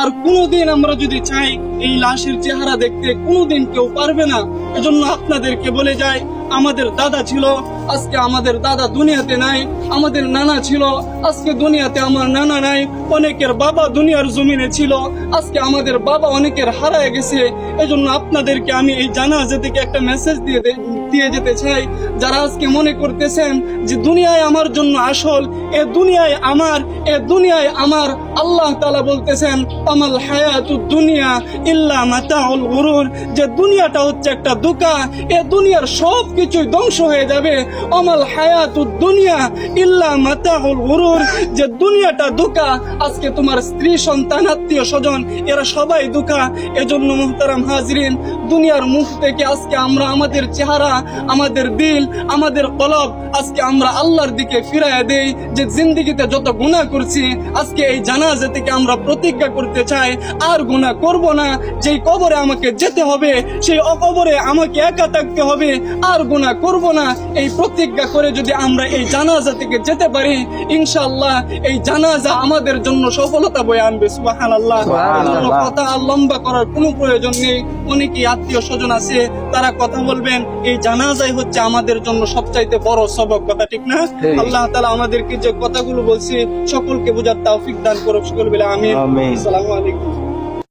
আর কোনোদিন আমরা যদি চাই এই লাশের চেহারা দেখতে, কোনোদিন কেউ পারবে না। এজন্য আপনাদেরকে বলে যাই, আমাদের দাদা ছিল, আজকে আমাদের দাদা দুনিয়াতে নাই। আমাদের নানা ছিল, আজকে দুনিয়াতে আমার নানা নাই। অনেকের বাবা দুনিয়ার জমিনে ছিল, আজকে আমাদের বাবা অনেকের হারায় গেছে। এজন্য আপনাদেরকে আমি এই জানাজা থেকে একটা মেসেজ দিয়ে যেতে চাই। যারা আজকে মনে করতেছেন যে দুনিয়ায় আমার জন্য আসল, এ দুনিয়ায় আমার, আল্লাহ তাআলা বলতেছেন আমাল হায়াতুদ দুনিয়া ইল্লা মাতাউল গুরুর, যে দুনিয়াটা হচ্ছে একটা ধোঁকা, এ দুনিয়ার সব কিছুই ধ্বংস হয়ে যাবে। আমাল হায়াতুদ দুনিয়া ইল্লা মাতাউল গুরুর, যে দুনিয়াটা ধোঁকা। আজকে তোমার স্ত্রী, সন্তান, আত্মীয় স্বজন এরা সবাই ধোঁকা। এজন্য মুহতারাম হাজরিন, দুনিয়ার মুখ থেকে আজকে আমরা আমাদের চেহারা, আমাদের দিল, আমাদের কলব আজকে আমরা আল্লাহর দিকে ফিরাইয়া দেই। যে জিন্দেগিতে যত গুনাহ করছি, আজকে এই জানাজা থেকে আমরা প্রতিজ্ঞা করতে চাই আর গুনাহ করব না। যেই কবরে আমাকে যেতে হবে, সেই কবরে আমাকে একা থাকতে হবে, আর গুনাহ করব না। এই প্রতিজ্ঞা করে যদি আমরা এই জানাজা থেকে যেতে পারি, ইনশাআল্লাহ এই জানাজা আমাদের জন্য সফলতা বয়ে আনবে। সুবহানাল্লাহ। কথা আর লম্বা করার কোনো প্রয়োজন নেই। অনেকেই আত্মীয় স্বজন আছে, তারা কথা বলবেন। এই জানাজাই হচ্ছে আমাদের জন্য সবচাইতে বড় সবক, কথা ঠিক না? আল্লাহ তাআলা আমাদেরকে যে কথাগুলো বলছি সকলকে বুঝার তৌফিক দান করুক। সকল বলে আমিন। আসসালামু আলাইকুম।